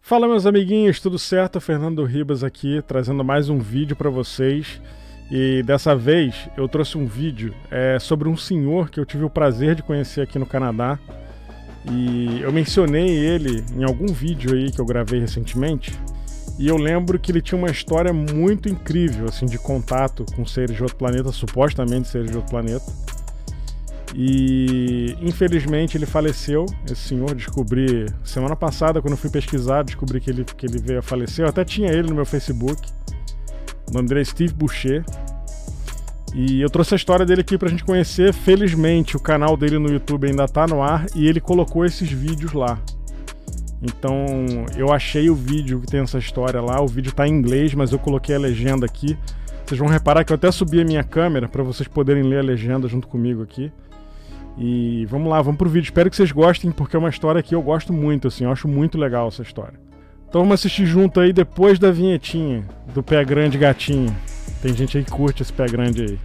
Fala, meus amiguinhos, tudo certo? Fernando Ribas aqui, trazendo mais um vídeo para vocês. E dessa vez eu trouxe um vídeo sobre um senhor que eu tive o prazer de conhecer aqui no Canadá. E eu mencionei ele em algum vídeo aí que eu gravei recentemente. E eu lembro que ele tinha uma história muito incrível, assim, de contato com seres de outro planeta, supostamente seres de outro planeta. E infelizmente ele faleceu. Esse senhor, descobri semana passada, quando eu fui pesquisar, descobri que ele veio a falecer. Eu até tinha ele no meu Facebook. O nome dele é Steve Boucher. E eu trouxe a história dele aqui pra gente conhecer. Felizmente o canal dele no YouTube ainda tá no ar e ele colocou esses vídeos lá. Então eu achei o vídeo que tem essa história lá. O vídeo tá em inglês, mas eu coloquei a legenda aqui. Vocês vão reparar que eu até subi a minha câmera para vocês poderem ler a legenda junto comigo aqui. E vamos lá, vamos pro vídeo. Espero que vocês gostem, porque é uma história que eu gosto muito, assim, eu acho muito legal essa história. Então vamos assistir junto aí depois da vinhetinha do Pé Grande Gatinho. Tem gente aí que curte esse pé grande aí.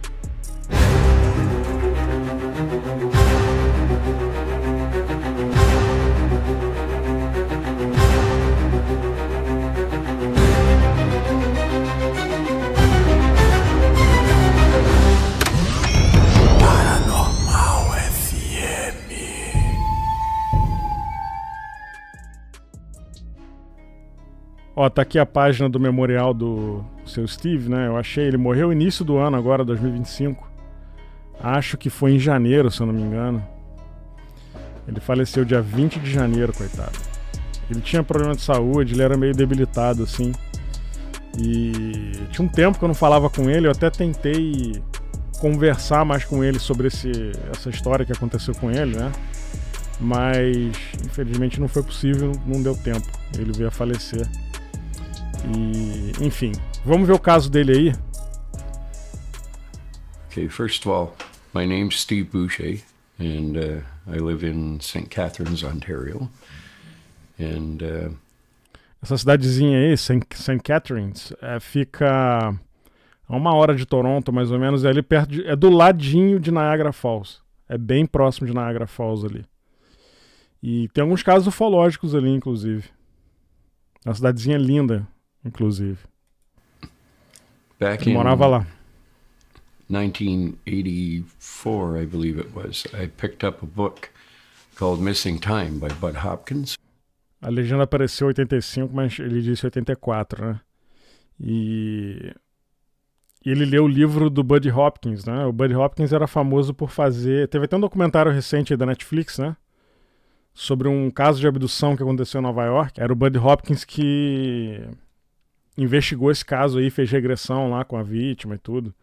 Ó, tá aqui a página do memorial do seu Steve, né? Eu achei, ele morreu início do ano agora, 2025. Acho que foi em janeiro, se eu não me engano. Ele faleceu dia 20 de janeiro, coitado. Ele tinha problema de saúde, ele era meio debilitado, assim. E tinha um tempo que eu não falava com ele, eu até tentei conversar mais com ele sobre essa história que aconteceu com ele, né? Mas, infelizmente, não foi possível, não deu tempo. Ele veio a falecer. E, enfim, vamos ver o caso dele aí. Okay, first of all, my name's Steve Boucher, and I live in St. Catharines, Ontario. And essa cidadezinha aí, St. Catharines, fica a 1 hora de Toronto, mais ou menos, é ali perto é do ladinho de Niagara Falls. É bem próximo de Niagara Falls ali. E tem alguns casos ufológicos ali, inclusive. É uma cidadezinha linda, inclusive. Back Ele morava lá. 1984, I believe it was, I picked up a book called Missing Time by Bud Hopkins. A legenda apareceu em 85, mas ele disse 84, né? E ele leu o livro do Bud Hopkins, né? O Bud Hopkins era famoso por fazer... Teve até um documentário recente aí da Netflix, né? Sobre um caso de abdução que aconteceu em Nova York. Era o Bud Hopkins que investigou esse caso aí, fez regressão lá com a vítima e tudo.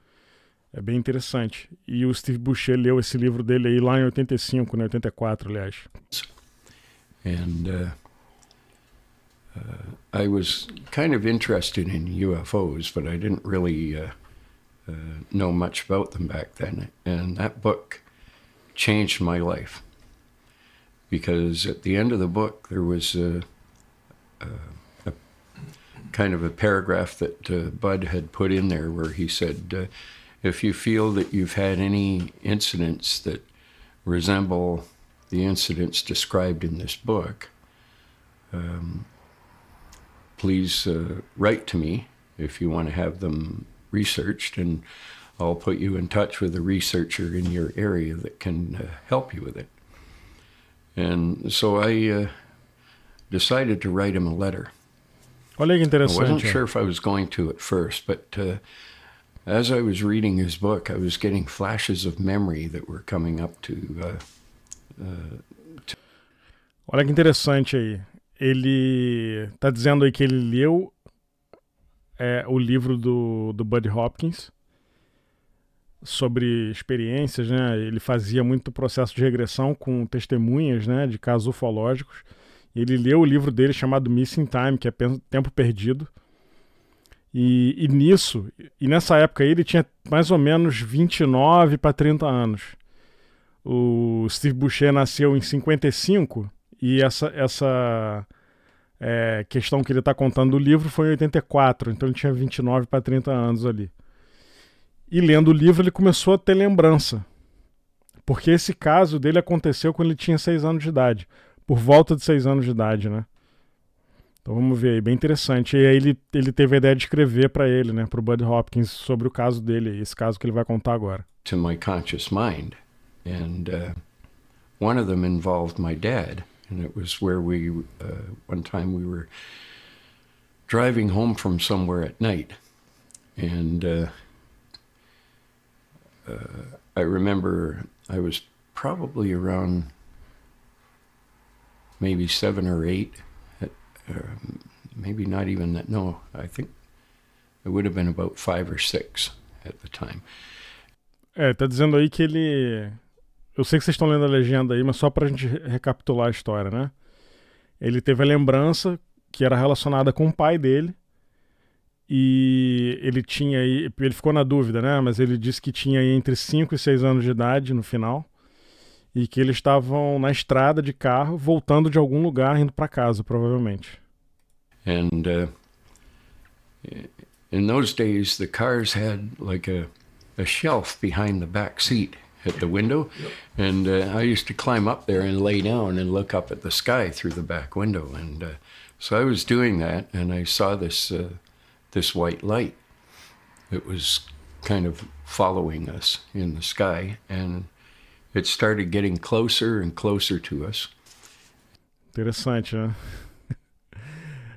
É bem interessante. E o Steve Boucher leu esse livro dele aí lá em 85, né? 84, aliás. And I was kind of interested in UFOs, but I didn't really know much about them back then. And that book changed my life. Because at the end of the book, there was a kind of a paragraph that Bud had put in there where he said, if you feel that you've had any incidents that resemble the incidents described in this book, please write to me if you want to have them researched, and I'll put you in touch with a researcher in your area that can help you with it. And so I decided to write him a letter. Olha que I interessante. wasn't sure if I was going to at first, but as I was reading his book, I was getting flashes of memory that were coming up to... Olha que interessante aí. Ele tá dizendo aí que ele leu o livro do Bud Hopkins sobre experiências, né? Ele fazia muito processo de regressão com testemunhas, né, de casos ufológicos. Ele leu o livro dele chamado Missing Time, que é Tempo Perdido. E nessa época aí ele tinha mais ou menos 29 para 30 anos. O Steve Boucher nasceu em 55 e essa questão que ele está contando do livro foi em 84, então ele tinha 29 para 30 anos ali. E lendo o livro ele começou a ter lembrança, porque esse caso dele aconteceu quando ele tinha 6 anos de idade, por volta de 6 anos de idade, né? Então vamos ver aí, bem interessante. E aí ele teve a ideia de escrever para ele, né, pro Bud Hopkins, sobre o caso dele, esse caso que ele vai contar agora. To my conscious mind, and one of them involved my dad, and it was where one time we were driving home from somewhere at night, and I remember I was probably around maybe 7 or 8, maybe not even that. No, I think it would have been about 5 or 6 at the time. Tá dizendo aí que ele... Eu sei que vocês estão lendo a legenda aí, mas só pra gente recapitular a história, né? Ele teve a lembrança que era relacionada com o pai dele, e ele tinha aí... Ele ficou na dúvida, né? Mas ele disse que tinha aí entre 5 e 6 anos de idade no final, e que eles estavam na estrada de carro, voltando de algum lugar, indo para casa, provavelmente. And in those days, the cars had like a shelf behind the back seat at the window, and I used to climb up there and lay down and look up at the sky through the back window. And so I was doing that, and I saw this white light. It was kind of following us in the sky, and it started getting closer and closer to us. Interessante, né?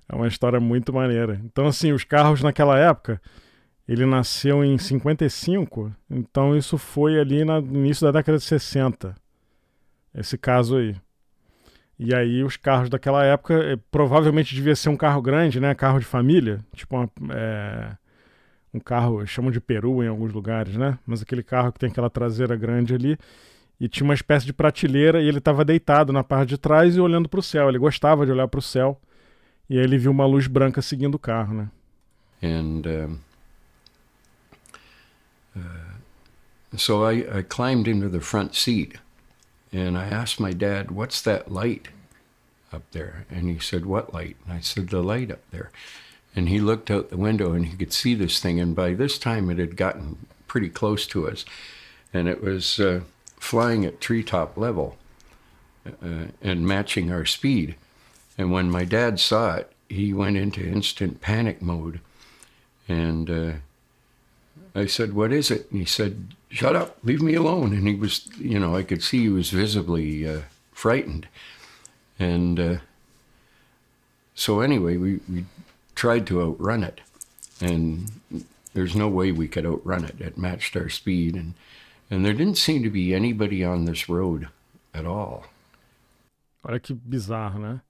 É uma história muito maneira. Então, assim, os carros naquela época, ele nasceu em 55, então isso foi ali no início da década de 60, esse caso aí. E aí os carros daquela época, provavelmente devia ser um carro grande, né? Carro de família, tipo um carro, chamam de peru em alguns lugares, né? Mas aquele carro que tem aquela traseira grande ali, e tinha uma espécie de prateleira, e ele estava deitado na parte de trás e olhando para o céu. Ele gostava de olhar para o céu, e aí ele viu uma luz branca seguindo o carro, né? And so I climbed into the front seat, and I asked my dad, "What's that light up there?" And he said, "What light?" And I said, "The light up there." And he looked out the window, and he could see this thing, and by this time it had gotten pretty close to us, and it was flying at treetop level and matching our speed. And when my dad saw it, he went into instant panic mode. And I said, "What is it?" And he said, "Shut up, leave me alone." And he was, I could see he was visibly frightened. And so anyway, we tried to outrun it. And there's no way we could outrun it. It matched our speed. And there didn't seem to be anybody on this road at all. Olha que bizarro, né?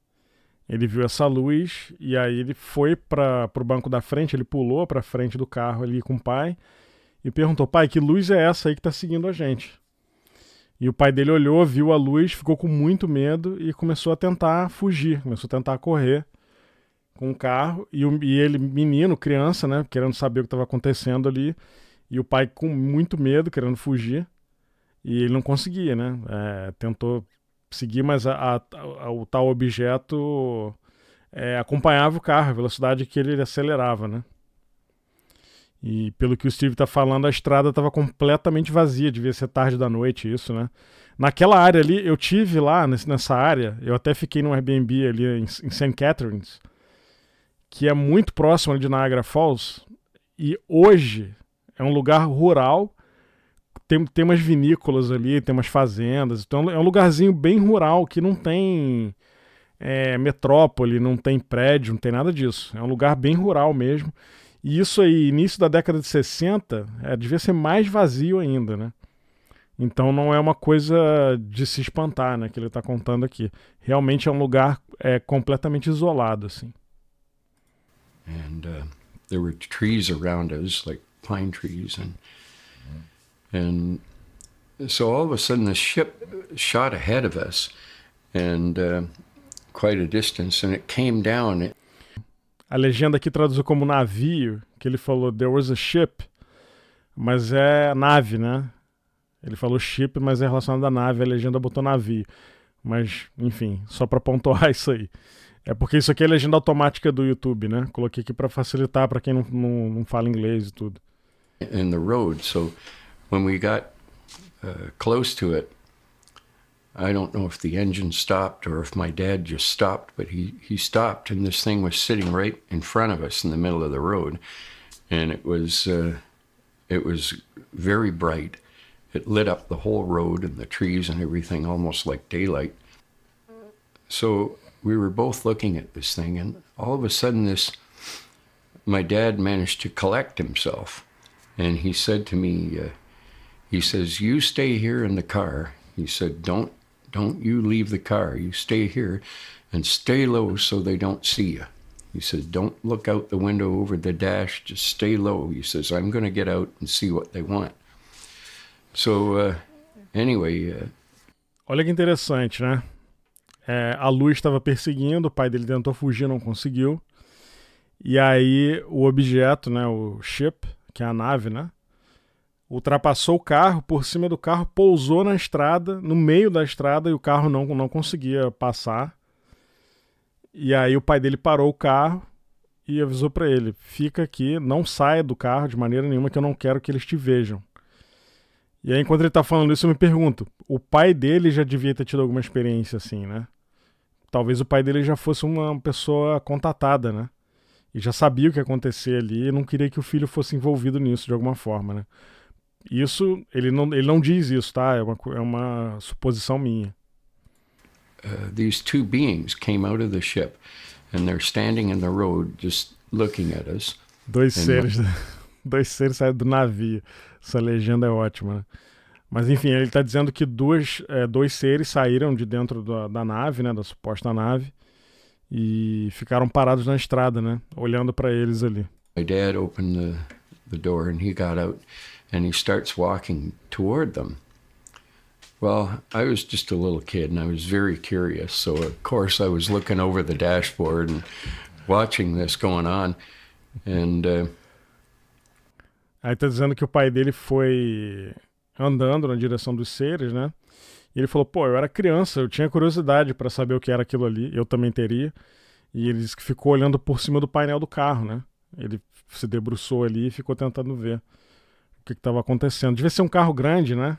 Ele viu essa luz e aí ele foi para o banco da frente, ele pulou para frente do carro ali com o pai e perguntou: "Pai, que luz é essa aí que tá seguindo a gente?" E o pai dele olhou, viu a luz, ficou com muito medo e começou a tentar fugir, começou a tentar correr com o carro, e ele, menino, criança, né, querendo saber o que estava acontecendo ali, e o pai com muito medo, querendo fugir, e ele não conseguia, né? Tentou seguir, mas o tal objeto acompanhava o carro, a velocidade que ele acelerava, né? E pelo que o Steve tá falando, a estrada estava completamente vazia, devia ser tarde da noite isso, né? Naquela área ali, eu tive lá, nessa área, eu até fiquei num Airbnb ali em St. Catharines, que é muito próximo ali de Niagara Falls, e hoje é um lugar rural. Tem umas vinícolas ali, tem umas fazendas, então é um lugarzinho bem rural que não tem metrópole, não tem prédio, não tem nada disso. É um lugar bem rural mesmo. E isso aí, início da década de 60, devia ser mais vazio ainda, né? Então não é uma coisa de se espantar, né, que ele está contando aqui. Realmente é um lugar completamente isolado, assim. And there were trees around us, like pine trees, and so all of a sudden the ship shot ahead of us, and quite a distance, and it came down. A legenda aqui traduziu como navio, que ele falou "there was a ship", mas é nave, né? Ele falou ship, mas é relacionado à nave, a legenda botou navio. Mas, enfim, só para pontuar isso aí. É porque isso aqui é legenda automática do YouTube, né? Coloquei aqui para facilitar para quem não fala inglês e tudo. In the road, so when we got close to it, I don't know if the engine stopped or if my dad just stopped, but he stopped, and this thing was sitting right in front of us in the middle of the road, and it was very bright. It lit up the whole road and the trees and everything almost like daylight. So we were both looking at this thing, and all of a sudden my dad managed to collect himself, and he said to me, he says, "You stay here in the car." He said, don't you leave the car. You stay here and stay low so they don't see you. He says, "Don't look out the window over the dash, just stay low." He says, "I'm going to get out and see what they want." So, anyway... Olha que interessante, né? A luz estava perseguindo, o pai dele tentou fugir, não conseguiu. E aí o objeto, né, o ship, que é a nave, né, ultrapassou o carro, por cima do carro, pousou na estrada, no meio da estrada, e o carro não conseguia passar. E aí o pai dele parou o carro e avisou para ele: "Fica aqui, não saia do carro de maneira nenhuma, que eu não quero que eles te vejam." E aí, enquanto ele tá falando isso, eu me pergunto, o pai dele já devia ter tido alguma experiência assim, né? Talvez o pai dele já fosse uma pessoa contatada, né? E já sabia o que ia acontecer ali e não queria que o filho fosse envolvido nisso de alguma forma, né? Isso, ele não diz isso, tá? É uma suposição minha. These two beings came out of the ship and they're standing in the road just looking at us. Dois seres saíram do navio. Essa legenda é ótima, né? Mas enfim, ele está dizendo que dois seres saíram de dentro da nave, né? Da suposta nave, e ficaram parados na estrada, né? Olhando para eles ali. My dad opened the door and he got out and he starts walking toward them. Well, I was just a little kid and I was very curious, so of course I was looking over the dashboard and watching this going on, and aí tá dizendo que o pai dele foi andando na direção dos seres, né? E ele falou: "Pô, eu era criança, eu tinha curiosidade para saber o que era aquilo ali, eu também teria." E ele disse que ficou olhando por cima do painel do carro, né? Ele se debruçou ali e ficou tentando ver o que estava acontecendo. Devia ser um carro grande, né?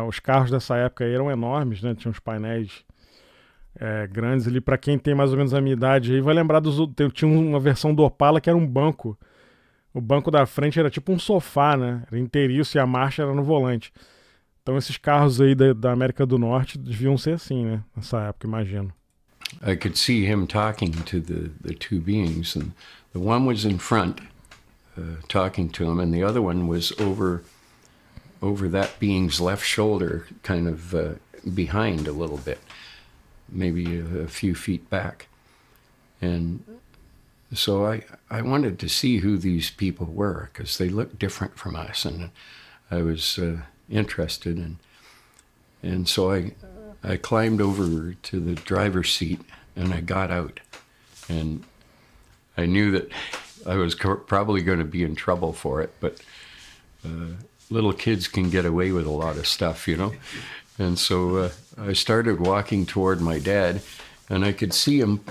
Os carros dessa época aí eram enormes, né? Tinha uns painéis grandes ali. Para quem tem mais ou menos a minha idade aí, vai lembrar tinha uma versão do Opala que era um banco. O banco da frente era tipo um sofá, né? Era inteiriço e a marcha era no volante. Então esses carros aí da América do Norte deviam ser assim, né? Nessa época, imagino. I could see him talking to the two beings, and the one was in front, talking to him, and the other one was over that being's left shoulder, kind of behind a little bit, maybe a few feet back. And so I wanted to see who these people were, because they looked different from us, and I was interested, and so I climbed over to the driver's seat and I got out, and I knew that I was probably going to be in trouble for it, but little kids can get away with a lot of stuff, you know. And so I started walking toward my dad, and I could see him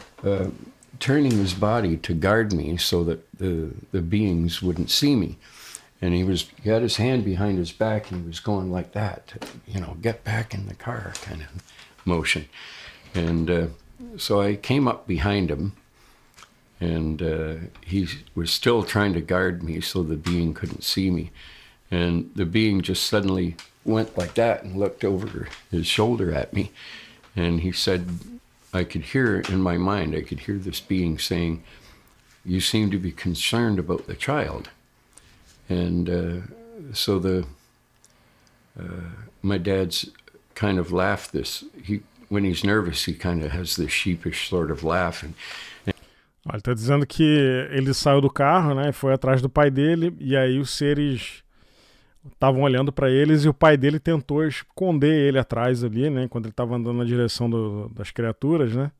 turning his body to guard me so that the beings wouldn't see me. And he had his hand behind his back, and he was going like that, you know, get back in the car kind of motion. And so I came up behind him, and he was still trying to guard me so the being couldn't see me. And the being just suddenly went like that and looked over his shoulder at me. And he said, I could hear in my mind, I could hear this being saying, "You seem to be concerned about the child." And so my dad's kind of laughed this. When he's nervous, he kind of has this sheepish sort of laugh. Ele tá dizendo que ele saiu do carro, né, foi atrás do pai dele, e aí os seres estavam olhando para eles e o pai dele tentou esconder ele atrás ali, né, quando ele estava andando na direção das criaturas, né,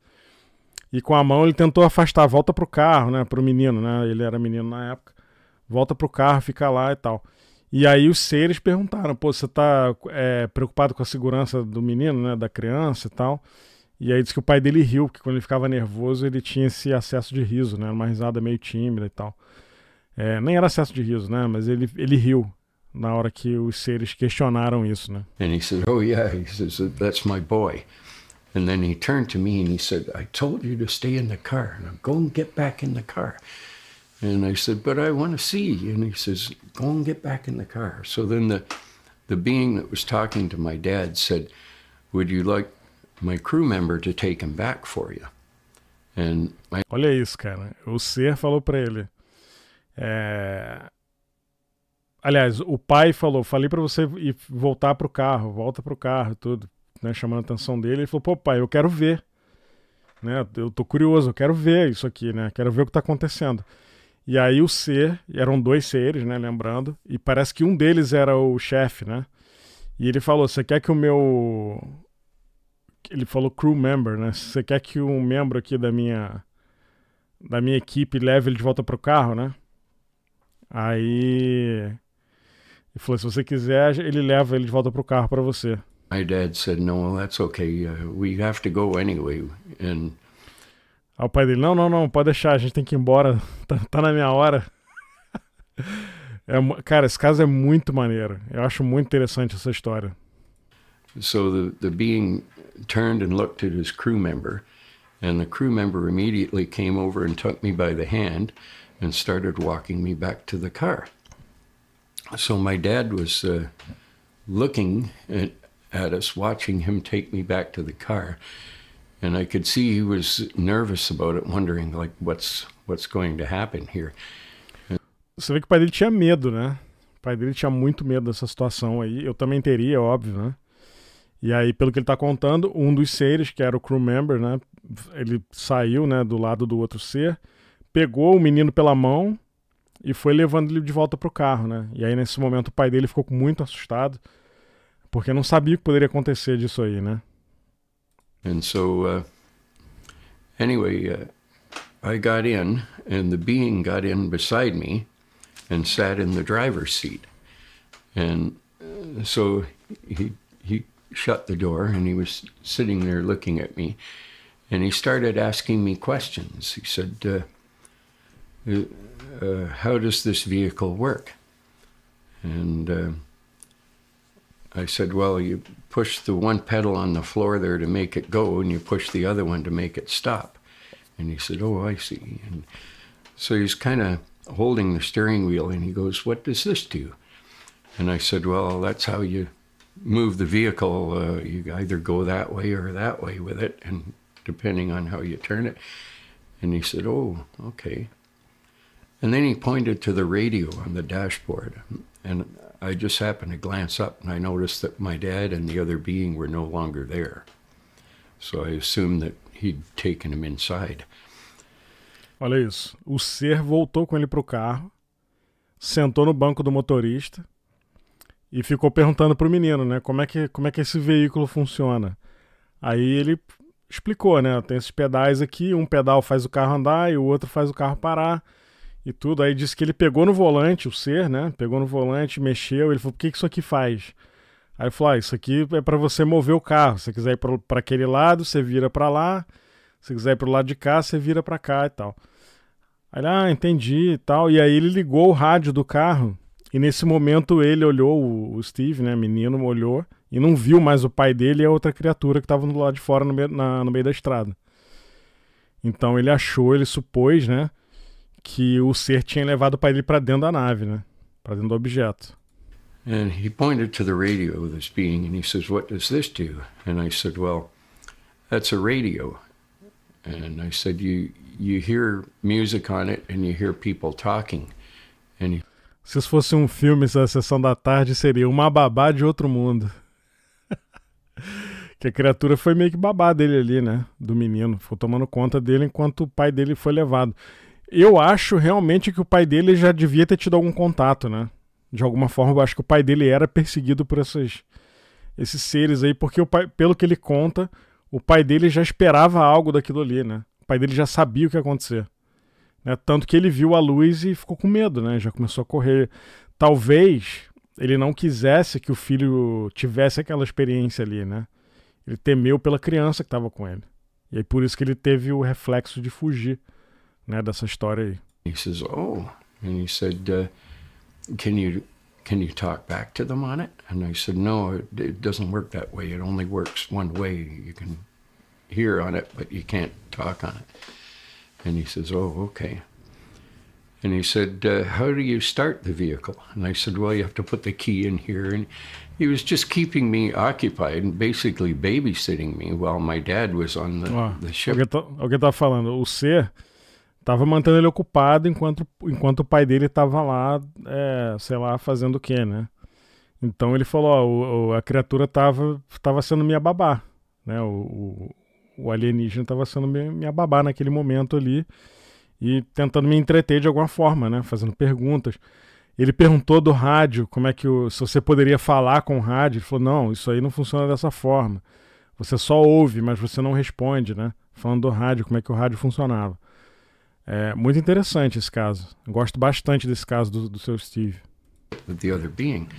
e com a mão ele tentou afastar, volta pro carro, né, pro menino, né, ele era menino na época, volta pro carro, fica lá e tal. E aí os seres perguntaram: "Pô, você tá preocupado com a segurança do menino, né, da criança e tal?" E aí disse que o pai dele riu, porque quando ele ficava nervoso ele tinha esse acesso de riso, né, uma risada meio tímida e tal. Nem era acesso de riso, né, mas ele riu na hora que os seres questionaram isso, né? And he said, "Oh yeah," he says, "that's my boy." And then he turned to me and he said, "I told you to stay in the car. Now go and get back in the car." And I said, "But I want to see." And he says, "Go and get back in the car." So then the being that was talking to my dad said, "Would you like my crew member to take him back for you?" And olha isso, cara. O ser falou pra ele. Aliás, o pai falou, falei pra você ir voltar pro carro, volta pro carro, tudo, né, chamando a atenção dele. Ele falou, pô, pai, eu quero ver, né, eu tô curioso, eu quero ver isso aqui, né, quero ver o que tá acontecendo. E aí o ser, eram 2 seres, né, lembrando, e parece que um deles era o chefe, né, e ele falou, você quer que o meu... Ele falou crew member, né, você quer que um membro aqui da minha equipe leve ele de volta pro carro, né? Aí ele falou, se você quiser, ele leva ele de volta pro carro para você. My dad said, "No, that's okay. We have to go anyway." And aí o pai dele, não, pode deixar, a gente tem que ir embora, tá na minha hora. Cara, esse caso é muito maneiro. Eu acho muito interessante essa história. so the being turned and looked at his crew member, and the crew member immediately came over and took me by the hand and started walking me back to the car. So my dad was looking at us, watching him take me back to the car, and I could see he was nervous about it, wondering like what's going to happen here. Você vê que o pai dele tinha medo, né? O pai dele tinha muito medo dessa situação aí. Eu também teria, óbvio, né? E aí, pelo que ele tá contando, um dos seres, que era o crew member, né? Ele saiu, né, do lado do outro ser, pegou o menino pela mão e foi levando ele de volta pro carro, né? E aí, nesse momento, o pai dele ficou muito assustado, porque não sabia o que poderia acontecer disso aí, né? And so, anyway, I got in, and the being got in beside me and sat in the driver's seat. And so he shut the door, and he was sitting there looking at me, and he started asking me questions. He said, how does this vehicle work? And I said, well, you push the one pedal on the floor there to make it go, and you push the other one to make it stop. And he said, oh, I see. And so he's kind of holding the steering wheel, and he goes, what does this do? And I said, well, that's how you move the vehicle. You either go that way or that way with it, and depending on how you turn it. And he said, oh, okay. And then he pointed to the radio on the dashboard, and I just happened to glance up, and I noticed that my dad and the other being were no longer there. So I assumed that he'd taken him inside. Olha isso. O ser voltou com ele pro carro, sentou no banco do motorista e ficou perguntando pro menino, né, como é que esse veículo funciona. Aí ele explicou, né, tem esses pedais aqui, um pedal faz o carro andar e o outro faz o carro parar e tudo. Aí disse que ele pegou no volante, o ser, né, pegou no volante, mexeu, ele falou, o que isso aqui faz? Aí ele falou, isso aqui é para você mover o carro, se você quiser ir para aquele lado, você vira para lá, se quiser ir pro lado de cá, você vira para cá e tal. Aí ele, entendi e tal, e aí ele ligou o rádio do carro. E nesse momento ele olhou, o Steve, né, menino, olhou e não viu mais o pai dele e a outra criatura que estava do lado de fora no meio da estrada. Então ele supôs, né, que o ser tinha levado o pai dele para dentro da nave, né, para dentro do objeto. And he pointed to the radio, this being, and he says, what does this do? And I said, well, that's a radio. And I said, you hear music on it and you hear people talking. And he... Se isso fosse um filme, essa sessão da tarde seria Uma Babá de Outro Mundo. Que a criatura foi meio que babá dele ali, né? Do menino. Ficou tomando conta dele enquanto o pai dele foi levado. Eu acho realmente que o pai dele já devia ter tido algum contato, né? De alguma forma, eu acho que o pai dele era perseguido por esses seres aí, porque pelo que ele conta, o pai dele já esperava algo daquilo ali, né? O pai dele já sabia o que ia acontecer. Né? Tanto que ele viu a luz e ficou com medo, né? Já começou a correr. Talvez ele não quisesse que o filho tivesse aquela experiência ali, né? Ele temeu pela criança que estava com ele. E aí por isso que ele teve o reflexo de fugir, né, dessa história aí. He says, oh, and he said, can can you talk back to them on it? And I said, no, it doesn't work that way. It only works one way. You can hear on it, but you can't talk on it. And he says, oh, okay. And he said, how do you start the vehicle? And I said, well, you have to put the key in here. And he was just keeping me occupied and basically babysitting me while my dad was on the ship. Alguém tá falando, o C tava mantendo ele ocupado enquanto o pai dele tava lá, sei lá, fazendo o quê, né? Então ele falou, a criatura tava sendo minha babá, né? O alienígena tava sendo minha babá naquele momento ali e tentando me entreter de alguma forma, né? Fazendo perguntas. Ele perguntou do rádio, como é que se você poderia falar com o rádio. Ele falou, não, isso aí não funciona dessa forma. Você só ouve, mas você não responde, né? Falando do rádio, como é que o rádio funcionava. É muito interessante esse caso. Eu gosto bastante desse caso do seu Steve. The other being.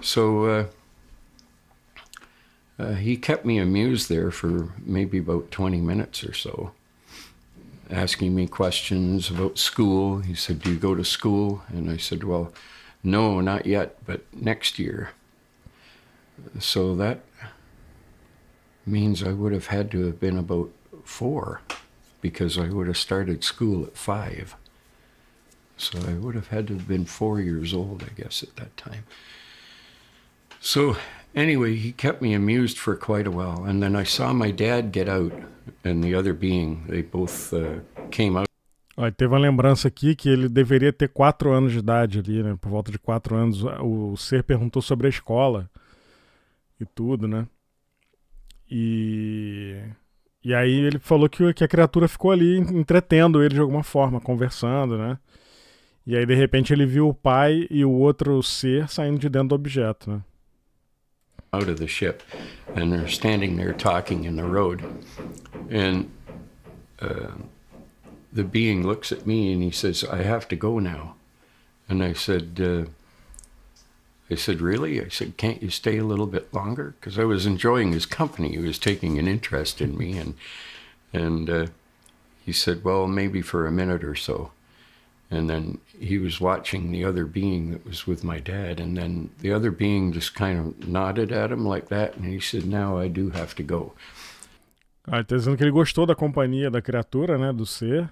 So he kept me amused there for maybe about 20 minutes or so, asking me questions about school. He said, do you go to school? And I said, well, no, not yet, but next year. So that means I would have had to have been about 4, because I would have started school at 5. So I would have had to have been 4 years old, I guess, at that time. So anyway, he kept me amused for quite a while. And then I saw my dad get out and the other being, they both came out. Olha, teve uma lembrança aqui que ele deveria ter 4 anos de idade ali, né? Por volta de 4 anos. O ser perguntou sobre a escola e tudo, né? E aí ele falou que a criatura ficou ali entretendo ele de alguma forma, conversando, né? E aí de repente ele viu o pai e o outro ser saindo de dentro do objeto, né? Out of the ship, and they're standing there talking in the road, and the being looks at me and he says, I have to go now. And I said, really? I said, can't you stay a little bit longer? Because I was enjoying his company. He was taking an interest in me. And he said, well, maybe for a minute or so. And then he was watching the other being that was with my dad. And then the other being just kind of nodded at him like that. And he said, now I do have to go. Tá dizendo que ele gostou da companhia da criatura, né, do ser.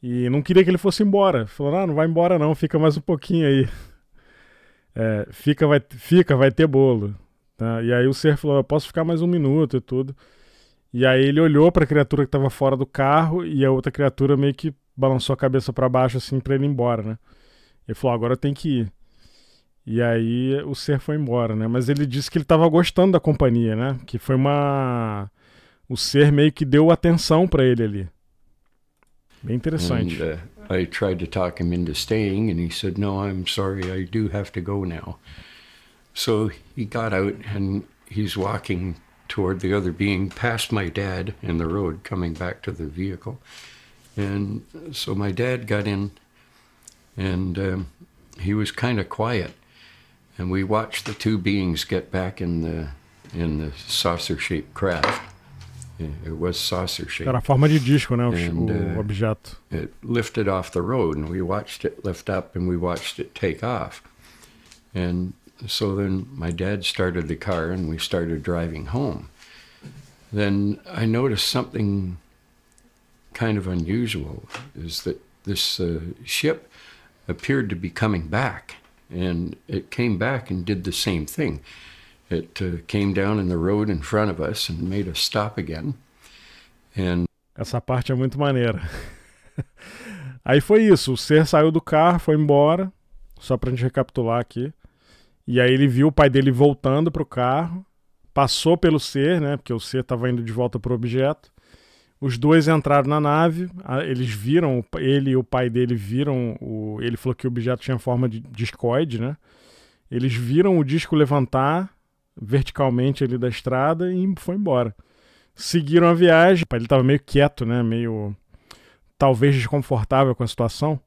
E não queria que ele fosse embora. Falou, não vai embora não, fica mais um pouquinho aí. Vai ter bolo. Tá? E aí o ser falou, eu posso ficar mais 1 minuto e tudo. E aí ele olhou para a criatura que estava fora do carro e a outra criatura meio que balançou a cabeça para baixo assim para ele ir embora, né? Ele falou, agora eu tenho que ir. E aí o ser foi embora, né? Mas ele disse que ele estava gostando da companhia, né? Que foi o ser meio que deu atenção para ele ali. Bem interessante. And, I tried to talk him into staying, and he said, no, I'm sorry, I do have to go now. So he got out, and he's walking toward the other being, past my dad in the road, coming back to the vehicle. And so my dad got in, and he was kind of quiet. And we watched the 2 beings get back in the saucer-shaped craft. It was saucer-shaped. Era a forma de disco, né? O objeto. It lifted off the road, and we watched it lift up, and we watched it take off. And so then my dad started the car, and we started driving home. Then I noticed something kind of unusual, is that this ship appeared to be coming back, and it came back and did the same thing. It came down in the road in front of us and made us stop again. And essa parte é muito maneira. Aí foi isso, o ser saiu do carro, foi embora, só pra gente recapitular aqui. E aí ele viu o pai dele voltando pro carro, passou pelo ser, né, porque o ser estava indo de volta pro objeto. Os dois entraram na nave, eles viram, ele e o pai dele viram, ele falou que o objeto tinha forma de discoide, né? Eles viram o disco levantar verticalmente ali da estrada e foi embora. Seguiram a viagem, ele estava meio quieto, né? Meio, talvez desconfortável com a situação.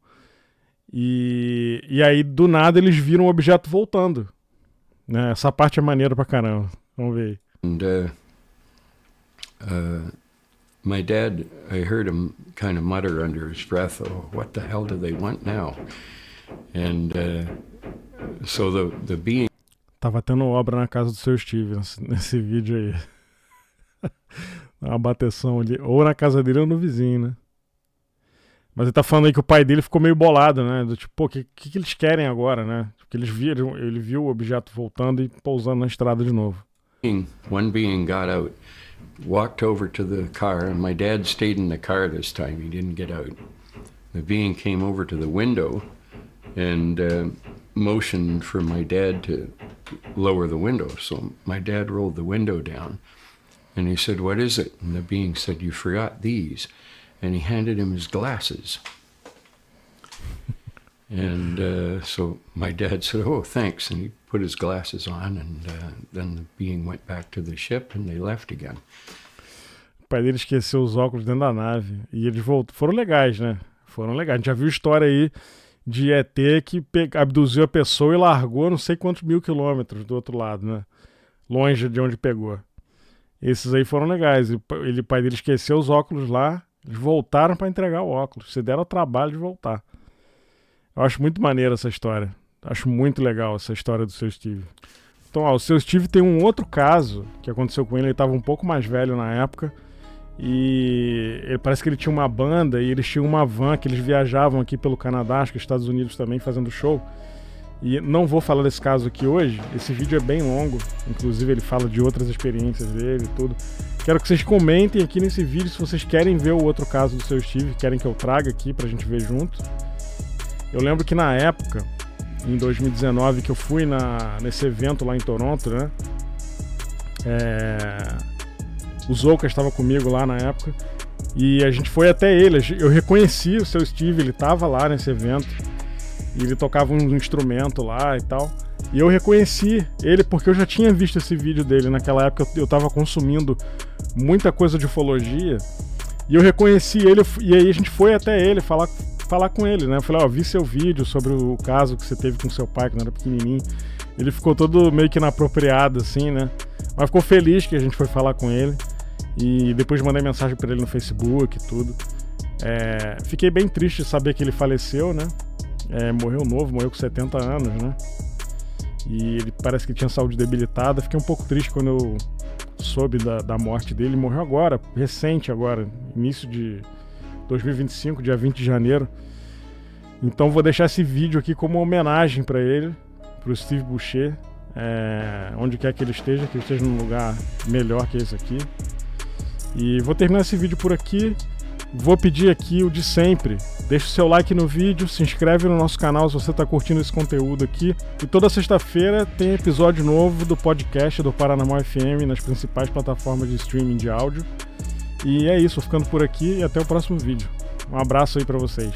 E aí, do nada, eles viram o objeto voltando. Né? Essa parte é maneira pra caramba. Vamos ver aí. And, my dad, I heard him kind of mutter under his breath, oh, what the hell do they want now? And So the being. Tava tendo obra na casa do seu Steve nesse vídeo aí. Uma bateção ali. Ou na casa dele ou no vizinho, né? Mas ele tá falando aí que o pai dele ficou meio bolado, né? Do tipo, pô, o que eles querem agora, né? Porque ele viu o objeto voltando e pousando na estrada de novo. One being got out, walked over to the car, and my dad stayed in the car this time. He didn't get out. The being came over to the window and motioned for my dad to lower the window. So my dad rolled the window down, and he said, "What is it?" And the being said, "You forgot these." And he handed him his glasses. And so my dad said, "Oh, thanks." And he put his glasses on, and then the being went back to the ship, and they left again. O pai dele esqueceu os óculos dentro da nave. E eles foram legais, né? Foram legais. A gente já viu história aí de ET que abduziu a pessoa e largou não sei quantos 1000 quilômetros do outro lado, né? Longe de onde pegou. Esses aí foram legais. O pai dele esqueceu os óculos lá. Eles voltaram para entregar o óculos. Se deram o trabalho de voltar. Eu acho muito maneiro essa história. Acho muito legal essa história do seu Steve. Então, ó, o seu Steve tem um outro caso que aconteceu com ele. Ele estava um pouco mais velho na época. E parece que ele tinha uma banda e eles tinham uma van que eles viajavam aqui pelo Canadá, acho que Estados Unidos também, fazendo show. E não vou falar desse caso aqui hoje. Esse vídeo é bem longo. Inclusive ele fala de outras experiências dele e tudo. Quero que vocês comentem aqui nesse vídeo se vocês querem ver o outro caso do seu Steve, querem que eu traga aqui pra gente ver junto. Eu lembro que na época, em 2019, que eu fui nesse evento lá em Toronto, né? O Zouka estava comigo lá na época. E a gente foi até ele. Eu reconheci o seu Steve, ele estava lá nesse evento. E ele tocava um instrumento lá e tal. E eu reconheci ele porque eu já tinha visto esse vídeo dele. Naquela época eu estava consumindo muita coisa de ufologia. E eu reconheci ele. E aí a gente foi até ele falar com ele, né? Eu falei, ó, vi seu vídeo sobre o caso que você teve com seu pai quando era pequenininho. Ele ficou todo meio que inapropriado, assim, né? Mas ficou feliz que a gente foi falar com ele. E depois mandei mensagem para ele no Facebook e tudo. Fiquei bem triste de saber que ele faleceu, né? Morreu novo, morreu com 70 anos, né? E ele parece que tinha saúde debilitada. Fiquei um pouco triste quando eu soube da morte dele. Ele morreu agora, recente agora, início de 2025, dia 20 de janeiro. Então vou deixar esse vídeo aqui como uma homenagem para ele, para o Steve Boucher. Onde quer que ele esteja num lugar melhor que esse aqui. E vou terminar esse vídeo por aqui. Vou pedir aqui o de sempre. Deixa o seu like no vídeo, se inscreve no nosso canal se você está curtindo esse conteúdo aqui. E toda sexta-feira tem episódio novo do podcast do Paranormal FM nas principais plataformas de streaming de áudio. E é isso, vou ficando por aqui e até o próximo vídeo. Um abraço aí para vocês.